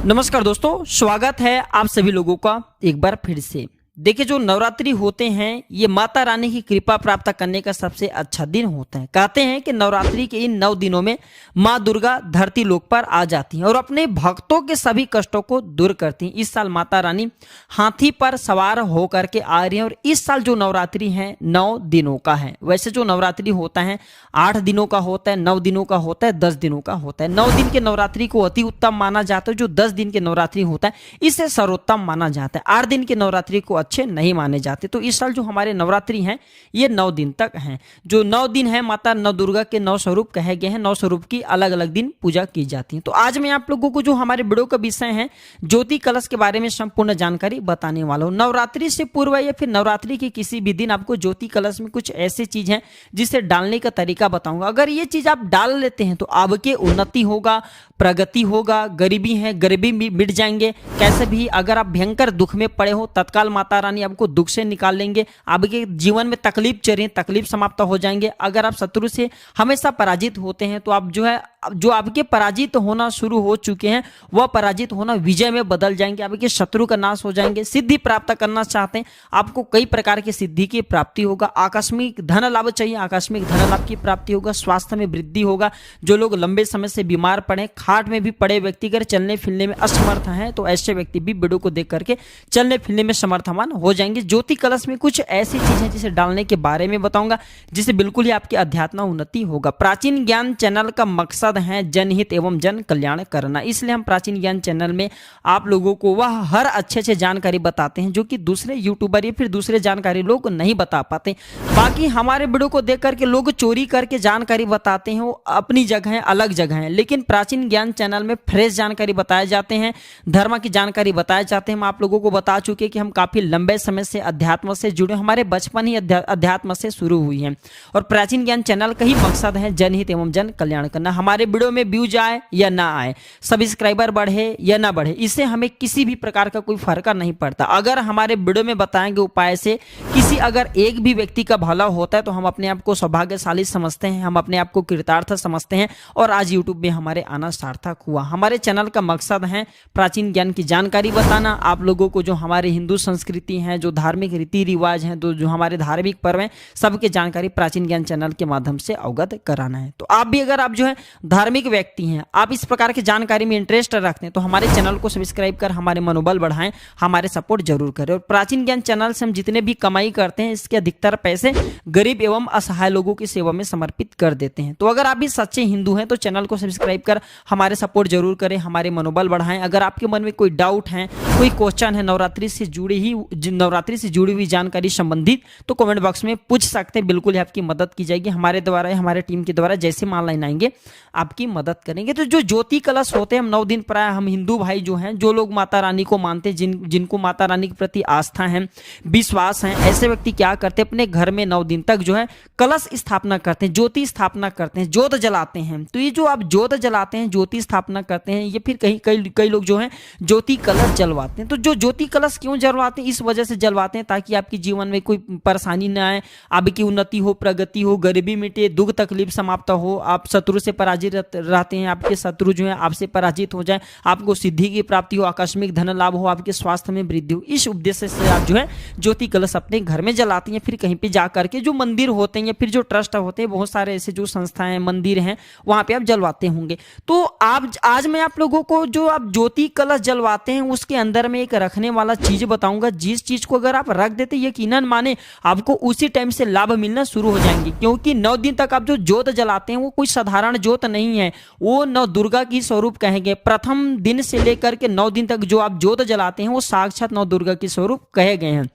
नमस्कार दोस्तों, स्वागत है आप सभी लोगों का एक बार फिर से। देखिए, जो नवरात्रि होते हैं ये माता रानी की कृपा प्राप्त करने का सबसे अच्छा दिन होता है। कहते हैं कि नवरात्रि के इन 9 दिनों में माँ दुर्गा धरती लोक पर आ जाती हैं और अपने भक्तों के सभी कष्टों को दूर करती हैं। इस साल माता रानी हाथी पर सवार होकर के आ रही हैं और इस साल जो नवरात्रि है 9 दिनों का है। वैसे जो नवरात्रि होता है 8 दिनों का होता है, 9 दिनों का होता है, 10 दिनों का होता है। 9 दिन के नवरात्रि को अति उत्तम माना जाता है। जो 10 दिन के नवरात्रि होता है इसे सर्वोत्तम माना जाता है। 8 दिन के नवरात्रि को अच्छे नहीं माने जाते। तो इस साल जो हमारे नवरात्रि हैं ये 9 दिन तक हैं। जो 9 दिन है माता नौ दुर्गा के 9 स्वरूप कहे गए हैं। 9 स्वरूप की अलग अलग दिन पूजा की जाती है। तो आज मैं आप लोगों को जो हमारे वीडियो का विषय है ज्योति कलश के बारे में संपूर्ण जानकारी बताने वाला हूँ। नवरात्रि से पूर्व या फिर नवरात्रि के किसी भी दिन आपको ज्योति कलश में कुछ ऐसी चीज है जिसे डालने का तरीका बताऊंगा। अगर ये चीज आप डाल लेते हैं तो आपके उन्नति होगा, प्रगति होगा, गरीबी है गरीबी भी मिट जाएंगे। कैसे भी अगर आप भयंकर दुख में पड़े हो तत्काल माता रानी आपको दुख से निकाल लेंगे। आपके जीवन में तकलीफ चल रही है, तकलीफ समाप्त हो जाएंगे। अगर आप शत्रु से हमेशा पराजित होते हैं तो आप जो आपके पराजित होना शुरू हो चुके हैं वह पराजित होना विजय में बदल जाएंगे। आपके शत्रु का नाश हो जाएंगे। सिद्धि प्राप्त करना चाहते हैं आपको कई प्रकार की सिद्धि की प्राप्ति होगा। आकस्मिक धन लाभ चाहिए, आकस्मिक धन लाभ की प्राप्ति होगा। स्वास्थ्य में वृद्धि होगा। जो लोग लंबे समय से बीमार पड़े, खाट में भी पड़े व्यक्ति अगर चलने फिरने में असमर्थ हैं तो ऐसे व्यक्ति भी वीडियो को देख करके चलने फिरने में समर्थवान हो जाएंगे। ज्योति कलश में कुछ ऐसी चीज है जिसे डालने के बारे में बताऊंगा जिससे बिल्कुल ही आपकी अध्यात्म उन्नति होगा। प्राचीन ज्ञान चैनल का मकसद है जनहित एवं जन कल्याण करना। इसलिए हम प्राचीन ज्ञान चैनल में आप लोगों को वह हर अच्छे जानकारी बताते हैं जो कि दूसरे यूट्यूबर या फिर दूसरे जानकारी लोग नहीं बता पाते। बाकी हमारे वीडियो को देख करके लोग चोरी करके जानकारी बताते हैं, वो अपनी जगह है, अलग जगह है। लेकिन प्राचीन ज्ञान चैनल में फ्रेश जानकारी बताए जाते हैं, धर्म की जानकारी बताए जाते हैं। हम आप लोगों को बता चुके कि हम काफी लंबे समय से अध्यात्म से जुड़े, हमारे बचपन ही अध्यात्म से शुरू हुई है और प्राचीन ज्ञान चैनल का ही मकसद है जनहित एवं जन कल्याण करना। हमारे वीडियो में व्यूज आए या ना आए, सब्सक्राइबर बढ़े या ना बढ़े, इससे हमें किसी भी प्रकार का कोई फर्क नहीं पड़ता। अगर हमारे वीडियो में बताएंगे उपाय से किसी अगर एक भी व्यक्ति का भला होता है तो हम अपने आप को सौभाग्यशाली समझते हैं, हम अपने आप को कृतार्थ समझते हैं और आज यूट्यूब में हमारे आना सार्थक हुआ। हमारे चैनल का मकसद है प्राचीन ज्ञान की जानकारी बताना, आप लोगों को जो हमारे हिंदू संस्कृति है, जो धार्मिक रीति रिवाज हैं, जो हमारे धार्मिक पर्व हैं, सबकी जानकारी प्राचीन ज्ञान चैनल के माध्यम से अवगत कराना है। तो आप भी अगर आप जो है धार्मिक व्यक्ति हैं, आप इस प्रकार की जानकारी में इंटरेस्ट रखते हैं तो हमारे चैनल को सब्सक्राइब कर हमारे मनोबल बढ़ाएं, हमारे सपोर्ट जरूर करें। और प्राचीन ज्ञान चैनल से हम जितने भी कमाई करते हैं इसके अधिकतर पैसे गरीब एवं असहाय लोगों की सेवा में समर्पित कर देते हैं। तो अगर आप भी सच्चे हिंदू हैं तो चैनल को सब्सक्राइब कर हमारे सपोर्ट जरूर करें, हमारे मनोबल बढ़ाएं। अगर आपके मन में कोई डाउट है, कोई क्वेश्चन है नवरात्रि से जुड़ी हुई जानकारी संबंधित तो कमेंट बॉक्स में पूछ सकते हैं, बिल्कुल आपकी मदद की जाएगी। हमारे द्वारा, हमारे टीम के द्वारा जैसे ऑनलाइन आएंगे आपकी मदद करेंगे। तो जो ज्योति कलश होते हैं हम 9 दिन प्राय हम हिंदू भाई जो हैं, जो लोग माता रानी को मानते हैं, जिनको माता रानी के प्रति आस्था है, विश्वास है, ऐसे व्यक्ति क्या करते हैं अपने घर में 9 दिन तक जो है कलश स्थापना करते हैं, ज्योति स्थापना करते हैं, ज्योत जलाते हैं। तो ये जो आप ज्योत जलाते हैं, ज्योति स्थापना करते हैं, ये फिर कई लोग जो हैं ज्योति कलश जलवाते हैं। तो जो ज्योति कलश क्यों जलवाते हैं? इस वजह से जलवाते हैं ताकि आपके जीवन में कोई परेशानी ना आए, आपकी उन्नति हो, प्रगति हो, गरीबी मिटे, दुख तकलीफ समाप्त हो, आप शत्रु से पराजित रहते हैं, आपके शत्रु जो है आपसे पराजित हो जाए, आपको सिद्धि की प्राप्ति हो, आकस्मिक धन लाभ हो, आपके स्वास्थ्य में वृद्धि हो। इस उद्देश्य से आप जो है ज्योति कलश अपने घर में जलाते हैं। फिर कहीं पे जाकर के जो मंदिर होते हैं या फिर जो ट्रस्ट होते हैं, बहुत सारे ऐसे जो संस्थाएं मंदिर हैं वहां पे आप जलवाते होंगे। तो आप आज मैं आप लोगों को जो आप ज्योति कलश जलवाते हैं उसके अंदर में एक रखने वाला चीज बताऊंगा, जिस चीज को अगर आप रख देते यकीनन माने आपको उसी टाइम से लाभ मिलना शुरू हो जाएंगे। क्योंकि 9 दिन तक आप जो ज्योत जलाते हैं वो कोई साधारण ज्योत नहीं है, वो नौ दुर्गा की स्वरूप कहेंगे। प्रथम दिन से लेकर के 9 दिन तक जो आप ज्योत जलाते हैं वो साक्षात नौ दुर्गा की स्वरूप कहे गए हैं।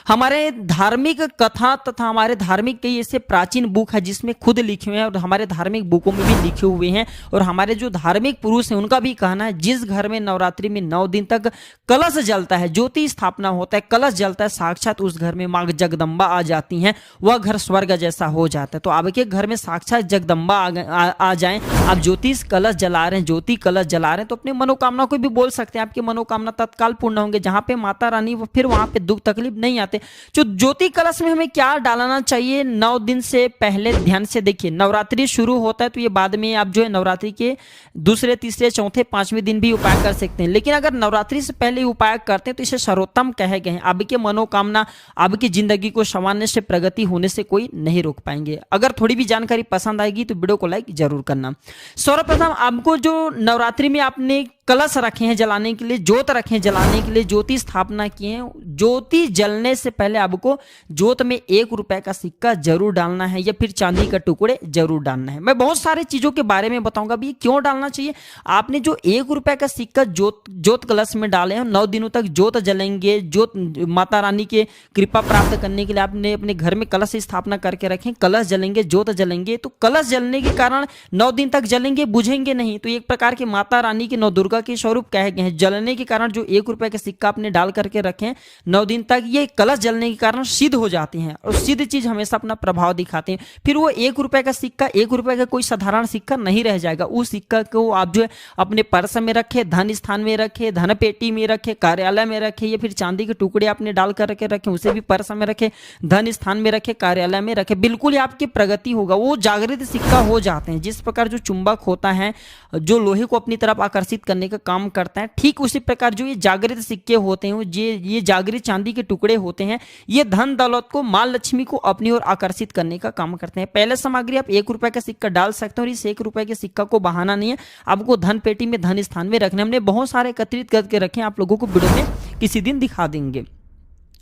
हमारे धार्मिक कथा तथा हमारे धार्मिक कई ऐसे प्राचीन बुक है जिसमें खुद लिखे हुए हैं और हमारे धार्मिक बुकों में भी लिखे हुए हैं। और हमारे जो धार्मिक पुरुष हैं उनका भी कहना है जिस घर में नवरात्रि में 9 दिन तक कलश जलता है, ज्योति स्थापना होता है, कलश जलता है, साक्षात उस घर में माँ जगदम्बा आ जाती हैं, वह घर स्वर्ग जैसा हो जाता है। तो आपके घर में साक्षात जगदम्बा आ जाए, आप ज्योति कलश जला रहे हैं, ज्योति कलश जला रहे हैं, तो अपनी मनोकामना को भी बोल सकते हैं, आपकी मनोकामना तत्काल पूर्ण होंगे। जहाँ पे माता रानी फिर वहां पे दुख तकलीफ नहीं आते। जो ज्योति कलश में हमें क्या डालना चाहिए 9 दिन से पहले, ध्यान से देखिए। नवरात्रि शुरू होता है तो ये बाद में आप जो है नवरात्रि के दूसरे, तीसरे, चौथे, 5वें दिन भी उपाय कर सकते हैं, लेकिन अगर नवरात्रि से पहले उपाय करते हैं तो इसे सर्वोत्तम कहे गए हैं। आपकी मनोकामना, आपकी जिंदगी को संवारने से, प्रगति होने से कोई नहीं रोक पाएंगे। अगर थोड़ी भी जानकारी पसंद आएगी तो वीडियो को लाइक जरूर करना। सर्वप्रथम आपको जो नवरात्रि में आपने कलश रखे हैं जलाने के लिए, जोत रखे हैं जलाने के लिए, ज्योति स्थापना किए हैं, ज्योति जलने से पहले आपको जोत में 1 रुपए का सिक्का जरूर डालना है या फिर चांदी का टुकड़े जरूर डालना है। मैं बहुत सारी चीजों के बारे में बताऊंगा भी क्यों डालना चाहिए। आपने जो 1 रुपए का सिक्का जोत कलश में डाले हैं, 9 दिनों तक जोत जलेंगे। जोत माता रानी के कृपा प्राप्त करने के लिए आपने अपने घर में कलश स्थापना करके रखें, कलश जलेंगे, जोत जलेंगे। तो कलश जलने के कारण 9 दिन तक जलेंगे, बुझेंगे नहीं। तो एक प्रकार के माता रानी के, नौ दुर्गा के स्वरूप कहे गए हैं। जलने के कारण जो 1 रुपए का सिक्का आपने डाल करके रखें 9 दिन तक, ये कलश जलने के कारण सिद्ध हो जाते हैं और सिद्ध चीज हमेशा अपना प्रभाव दिखाते हैं। फिर वो 1 रुपए का सिक्का 1 रुपए का कोई साधारण सिक्का नहीं रह जाएगा। उस सिक्का को आप जो है अपने पर्स में रखे, धन स्थान में रखे, धन पेटी में रखे, कार्यालय में रखे, या फिर चांदी के टुकड़े आपने डाल करके रखे, उसे भी पर्स में रखे, धन स्थान में रखे, कार्यालय में रखे। बिल्कुल आपकी प्रगति होगा, वो जागृत सिक्का हो जाते हैं। जिस प्रकार जो चुंबक होता है जो लोहे को अपनी तरफ आकर्षित करने का काम करता है, ठीक उसी प्रकार जो ये जागृत सिक्के होते हैं, ये जागृत चांदी के टुकड़े होते हैं, ये धन दौलत को, मां लक्ष्मी को अपनी ओर आकर्षित करने का काम करते हैं। पहले सामग्री आप 1 रुपए का सिक्का डाल सकते हैं और इस 1 रुपए के सिक्का को बहाना नहीं है, आपको धन पेटी में, धन स्थान में रखने। हमने बहुत सारे एकत्रित करके रखे, आप लोगों को वीडियो में किसी दिन दिखा देंगे।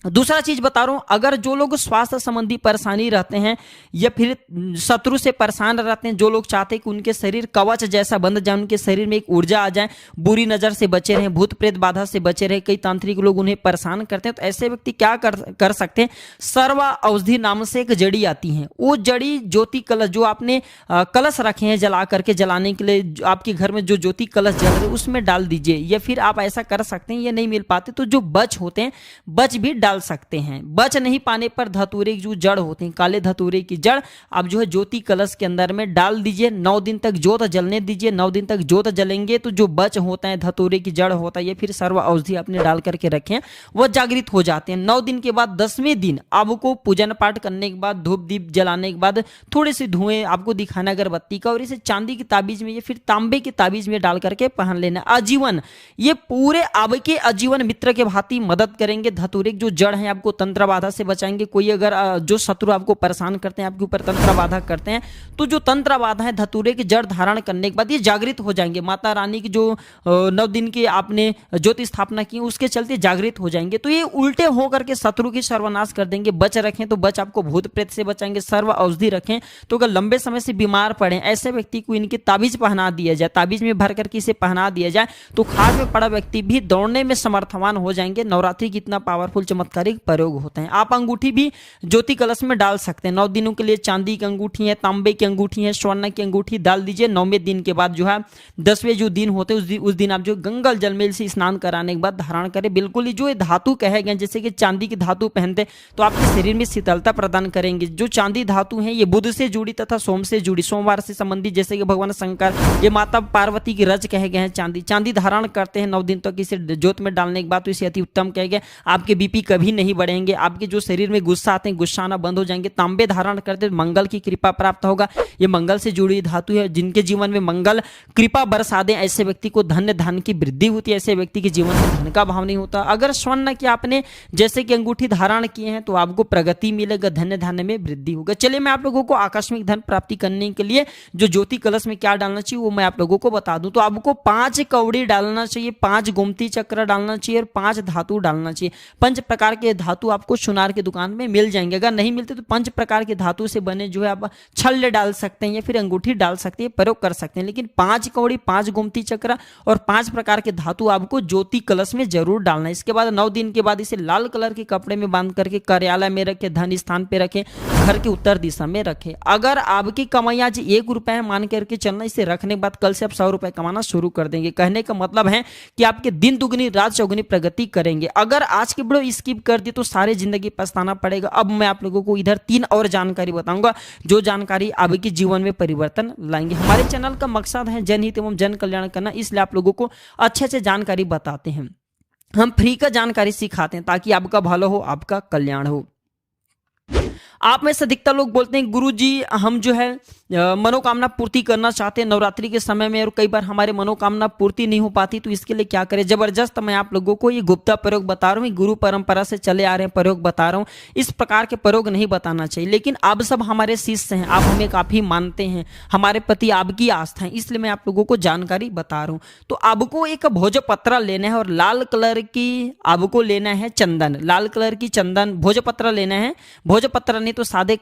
दूसरा चीज बता रहा हूं, अगर जो लोग स्वास्थ्य संबंधी परेशानी रहते हैं या फिर शत्रु से परेशान रहते हैं, जो लोग चाहते हैं कि उनके शरीर कवच जैसा बंध जाए, उनके शरीर में एक ऊर्जा आ जाए, बुरी नजर से बचे रहें, भूत प्रेत बाधा से बचे रहे, कई तांत्रिक लोग उन्हें परेशान करते हैं, तो ऐसे व्यक्ति क्या कर सकते हैं। सर्वा औषधि नाम से एक जड़ी आती है, वो जड़ी ज्योति कलश जो आपने कलश रखे हैं जला करके, जलाने के लिए आपके घर में जो ज्योति कलश जल रहे उसमें डाल दीजिए। या फिर आप ऐसा कर सकते हैं, ये नहीं मिल पाते तो जो बच होते हैं, बच भी डाल सकते हैं। बच नहीं पाने पर धतूरे की जो जड़ होते हैं, काले धतूरे की जड़ आप जो है ज्योति कलश के अंदर में डाल दीजिए। 9 दिन तक ज्योत जलने दीजिए। 9 दिन तक ज्योत जलेंगे तो जो बच होता है, धतूरे की जड़ होता है, या फिर सर्व औषधि आपने डाल करके रखे वह जागृत हो जाते हैं। 9 दिन के बाद 10वें दिन आपको पूजन पाठ करने के बाद, धूप दीप जलाने के बाद थोड़े से धुएं आपको दिखाना अगरबत्ती का, और इसे चांदी की ताबीज में या फिर तांबे की ताबीज में डाल करके पहन लेना आजीवन। ये पूरे आपके आजीवन मित्र के भांति मदद करेंगे। धतूरे की जो जड़ है आपको तंत्र बाधा से बचाएंगे। कोई अगर जो शत्रु आपको परेशान करते हैं, आपके ऊपर तंत्र बाधा करते हैं, तो जो तंत्र बाधा है धतूरे की जड़ धारण करने के बाद ये जागृत हो जाएंगे। माता रानी की जो 9 दिन की आपने ज्योति स्थापना की उसके चलते जागृत हो जाएंगे, तो ये उल्टे होकर के शत्रु की सर्वनाश कर देंगे। बच रखें तो बच आपको भूत प्रेत से बचाएंगे। सर्व औषधि रखें तो अगर लंबे समय से बीमार पड़े ऐसे व्यक्ति को इनके ताबीज पहना दिया जाए, ताबीज में भर करके इसे पहना दिया जाए तो खाट में पड़ा व्यक्ति भी दौड़ने में समर्थवान हो जाएंगे। नवरात्रि कितना पावरफुल चमत्कारिक प्रयोग होते हैं। आप अंगूठी भी ज्योति कलश में डाल सकते हैं। 9 दिनों के लिए चांदी की अंगूठी है, तांबे की अंगूठी है, स्वर्ण की अंगूठी डाल दीजिए। 9वें दिन के बाद जो है 10वें जो दिन होते हैं उस दिन आप जो गंगा जल में से स्नान कराने के बाद धारण करें। बिल्कुल ही जो धातु कहे गए, जैसे कि चांदी की धातु पहनते तो आपके शरीर में शीतलता प्रदान करेंगे। जो चांदी धातु है ये बुध से जुड़ी तथा सोम से जुड़ी, सोमवार से संबंधित, जैसे कि भगवान शंकर, ये माता पार्वती की रज कहे गए हैं। चांदी धारण करते हैं 9 दिन तक इसे ज्योत में डालने के बाद, तो इसे अति उत्तम कहे गए। आपके बीपी कभी नहीं बढ़ेंगे, आपके जो शरीर में गुस्सा आते हैं गुस्सा आना बंद हो जाएंगे। तांबे धारण करते मंगल की कृपा प्राप्त होगा। ये मंगल से जुड़ी धातु है। जिनके जीवन में मंगल कृपा बरसा दे ऐसे व्यक्ति को धन्य धन की वृद्धि होती है, ऐसे व्यक्ति के जीवन में धन का भाव नहीं होता। अगर स्वर्ण की आपने जैसे कि अंगूठी धारण किए हैं तो आपको प्रगति मिलेगा, धन्य धन में वृद्धि होगा। चलिए मैं आप लोगों को आकस्मिक धन प्राप्ति करने के लिए जो ज्योति कलश में क्या डालना चाहिए वो मैं आप लोगों को बता दूं। तो आपको 5 कौड़ी डालना चाहिए, 5 गोमती चक्र डालना चाहिए और 5 धातु डालना चाहिए। 5 प्रकार के धातु आपको सुनार की दुकान में मिल जाएंगे। अगर नहीं मिलते तो 5 प्रकार के धातु से बने जो है आप छल्ले डाल सकते हैं या फिर अंगूठी डाल सकते हैं, प्रयोग कर सकते हैं। लेकिन 5 कौड़ी, 5 गोमती चक्र और 5 प्रकार के धातु आपको ज्योति कलश में जरूर डालना है। इसके बाद 9 दिन के बाद इसे लाल कलर के कपड़े में बांध करके कार्यालय में रखें, धन स्थान पे रखें, घर के उत्तर दिशा में रखें। अगर आपकी कमाई आज 1 रुपए है मान करके चलना, इसे रखने के बाद कल से आप 100 रुपए कमाना शुरू कर देंगे। कहने का मतलब है कि आपके दिन दुगनी रात चौगुनी प्रगति करेंगे। अगर आज की वीडियो स्किप कर दी तो सारी जिंदगी पछताना पड़ेगा। अब मैं आप लोगों को इधर 3 और जानकारी बताऊंगा जो जानकारी आपके जीवन में परिवर्तन लाएंगे। हमारे चैनल का मकसद है जनहित एवं जन कल्याण करना, इसलिए आप लोगों को अच्छे से जानकारी बताते हैं। हम फ्री का जानकारी सिखाते हैं ताकि आपका भला हो, आपका कल्याण हो। आप में से अधिकतर लोग बोलते हैं गुरुजी हम जो है मनोकामना पूर्ति करना चाहते हैं नवरात्रि के समय में, और कई बार हमारे मनोकामना पूर्ति नहीं हो पाती, तो इसके लिए क्या करें। जबरदस्त मैं आप लोगों को ये गुप्ता प्रयोग बता रहा हूँ, गुरु परंपरा से चले आ रहे हैं प्रयोग बता रहा हूँ। इस प्रकार के प्रयोग नहीं बताना चाहिए, लेकिन आप सब हमारे शिष्य हैं, आप हमें काफी मानते हैं, हमारे प्रति आपकी आस्था है, इसलिए मैं आप लोगों को जानकारी बता रहा हूँ। तो आपको एक भोजपत्र लेना है और लाल कलर की आपको लेना है चंदन, लाल कलर की चंदन भोजपत्र लेना है। भोजपत्र नहीं तो सादे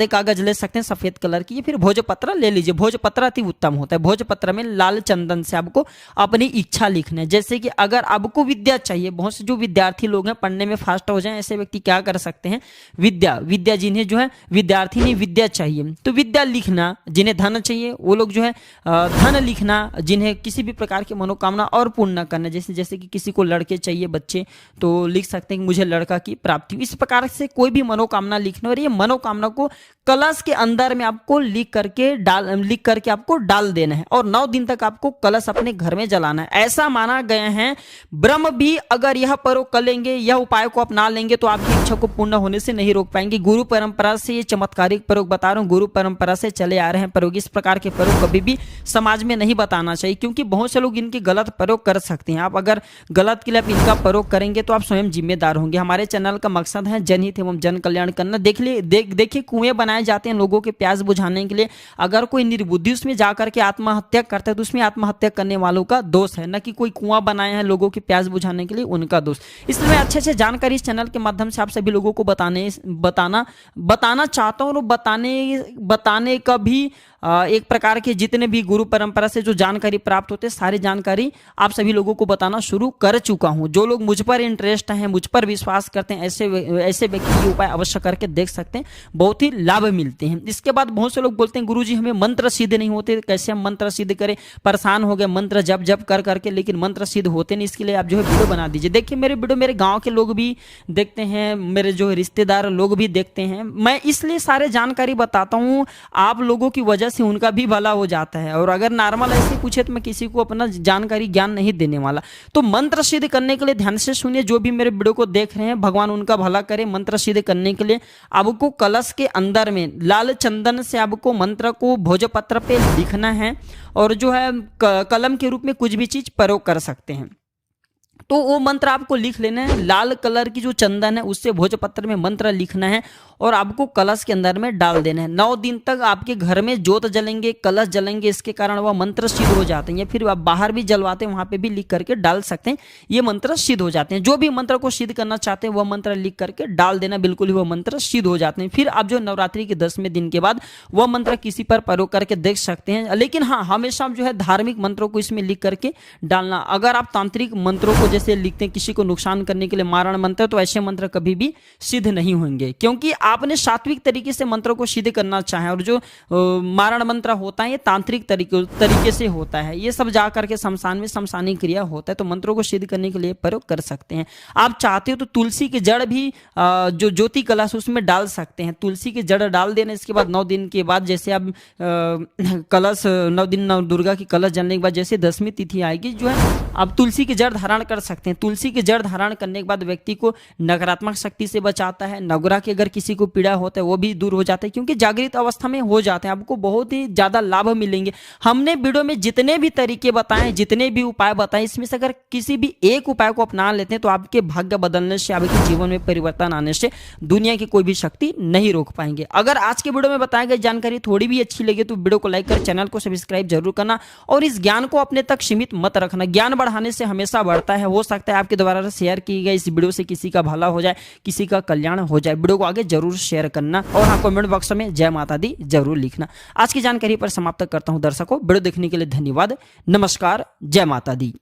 कागज ले सकते हैं सफेद कलर की, फिर भोजपत्र ले लीजिए। भोजपत्र अति उत्तम होता है। भोजपत्र में लाल चंदन से आपको अपनी इच्छा लिखना है। जैसे कि अगर आपको विद्या चाहिए, बहुत से जो विद्यार्थी लोग हैं पढ़ने में फास्ट हो जाएं, ऐसे व्यक्ति क्या कर सकते हैं, विद्या जिन्हें जो है विद्यार्थी नहीं विद्या चाहिए तो विद्या लिखना, जिन्हें धन चाहिए वो लोग जो है धन लिखना, जिन्हें किसी भी प्रकार की मनोकामना और पूर्ण न करना, जैसे कि किसी को लड़के चाहिए बच्चे तो लिख सकते हैं कि मुझे लड़का की प्राप्ति, इस प्रकार से कोई भी मनोकामना लिखना। और ये मनोकामना को कलश के अंदर में आपको लिख करके आपको डाल देना है और 9 दिन तक आपको कलश अपने घर में जलाना है। ऐसा माना गया है ब्रह्म भी अगर यह प्रयोग कर लेंगे, यह उपाय को अपना लेंगे तो आपकी इच्छा को पूर्ण होने से नहीं रोक पाएंगे। गुरु परंपरा से ये चमत्कारिक प्रयोग बता रहा हूं, गुरु परंपरा से चले आ रहे हैं प्रयोग। इस प्रकार के प्रयोग कभी भी समाज में नहीं बताना चाहिए, क्योंकि बहुत से लोग इनके गलत प्रयोग कर सकते हैं। आप अगर गलत के लिए आप इनका प्रयोग करेंगे तो आप स्वयं जिम्मेदार होंगे। हमारे चैनल का मकसद है जनहित एवं जन कल्याण करना। देखिए कुएं बनाए जाते हैं लोगों के प्यास बुझाने के लिए। अगर कोई निर्बुद्धि उसमें जाकर के आत्महत्या करता है तो उसमें आत्महत्या करने वालों का दोष है, न कि कोई कुआं बनाए हैं लोगों के प्यास बुझाने के लिए उनका दोष। इसलिए मैं अच्छे से जानकारी इस चैनल के माध्यम से आप सभी लोगों को बताना चाहता हूं। और बताने का भी एक प्रकार के जितने भी गुरु परंपरा से जो जानकारी प्राप्त होते हैं सारी जानकारी आप सभी लोगों को बताना शुरू कर चुका हूं। जो लोग मुझ पर इंटरेस्ट हैं, मुझ पर विश्वास करते हैं, ऐसे व्यक्ति ये उपाय अवश्य करके देख सकते हैं, बहुत ही लाभ मिलते हैं। इसके बाद बहुत से लोग बोलते हैं गुरुजी हमें मंत्र सिद्ध नहीं होते, कैसे हम मंत्र सिद्ध करें, परेशान हो गए मंत्र जप कर करके, लेकिन मंत्र सिद्ध होते नहीं। इसके लिए आप जो है वीडियो बना दीजिए। देखिए मेरे वीडियो मेरे गाँव के लोग भी देखते हैं, मेरे जो रिश्तेदार लोग भी देखते हैं। मैं इसलिए सारे जानकारी बताता हूँ, आप लोगों की वजह से उनका भी भला हो जाता है। और अगर नॉर्मल ऐसे पूछे तो मैं किसी को अपना जानकारी ज्ञान नहीं देने वाला। तो मंत्र सिद्ध करने के लिए ध्यान से सुनिए, जो भी मेरे वीडियो को देख रहे हैं भगवान उनका भला करे। मंत्र सिद्ध करने के लिए आपको कलश के अंदर में लाल चंदन से आपको मंत्र को भोजपत्र पे लिखना है और जो है कलम के रूप में कुछ भी चीज प्रयोग कर सकते हैं। तो वो मंत्र आपको लिख लेना है। लाल कलर की जो चंदन है उससे भोजपत्र में मंत्र लिखना है और आपको कलश के अंदर में डाल देना है। 9 दिन तक आपके घर में ज्योत जलेंगे, कलश जलेंगे, इसके कारण वह मंत्र सिद्ध हो जाते हैं। या फिर आप बाहर भी जलवाते हैं, वहां पे भी लिख करके डाल सकते हैं, ये मंत्र सिद्ध हो जाते हैं। जो भी मंत्र को सिद्ध करना चाहते हैं वह मंत्र लिख करके डाल देना, बिल्कुल ही वह मंत्र सिद्ध हो जाते हैं। फिर आप जो नवरात्रि के 10वें दिन के बाद वह मंत्र किसी पर प्रयोग करके देख सकते हैं। लेकिन हाँ, हमेशा जो है धार्मिक मंत्रों को इसमें लिख करके डालना। अगर आप तांत्रिक मंत्रों को जैसे लिखते हैं किसी को नुकसान करने के लिए मारण मंत्र, तो ऐसे मंत्र कभी भी सिद्ध नहीं होंगे, क्योंकि आपने सात्विक तरीके से मंत्र को सिद्ध करना चाहे। और जो मारण मंत्र होता है ये तांत्रिक तरीके से होता है, ये सब जा करके शमशान में शमशानी क्रिया होता है। तो मंत्रों को सिद्ध करने के लिए प्रयोग कर सकते हैं। आप चाहते हो तो तुलसी की जड़ भी जो ज्योति कलश उसमें डाल सकते हैं। तुलसी की जड़ डाल देना, इसके बाद 9 दिन के बाद जैसे आप कलश 9 दिन नव दुर्गा की कलश जलने के बाद जैसे 10वीं तिथि आएगी जो है आप तुलसी की जड़ धारण कर सकते हैं। तुलसी की जड़ धारण करने के बाद व्यक्ति को नकारात्मक शक्ति से बचाता है। नवग्रह की अगर किसी को पीड़ा होता है वो भी दूर हो जाता है, क्योंकि जागृत अवस्था में हो जाते हैं। आपको बहुत ही ज्यादा लाभ मिलेंगे। हमने वीडियो में जितने भी तरीके बताए, जितने भी उपाय बताए, इसमें से अगर किसी भी एक उपाय को अपना लेते हैं तो आपके भाग्य बदलने से, आपके जीवन में परिवर्तन आने से दुनिया की कोई भी शक्ति नहीं रोक पाएंगे। अगर आज के वीडियो में बताई गई जानकारी थोड़ी भी अच्छी लगे तो वीडियो को लाइक कर चैनल को सब्सक्राइब जरूर करना और इस ज्ञान को अपने तक सीमित मत रखना। ज्ञान बढ़ाने से हमेशा बढ़ता है। हो सकता है आपके द्वारा शेयर की गई इस वीडियो से किसी का भला हो जाए, किसी का कल्याण हो जाए। वीडियो को आगे जरूर शेयर करना और हाँ, कमेंट बॉक्स में जय माता दी जरूर लिखना। आज की जानकारी पर समाप्त करता हूं दर्शकों। वीडियो देखने के लिए धन्यवाद। नमस्कार। जय माता दी।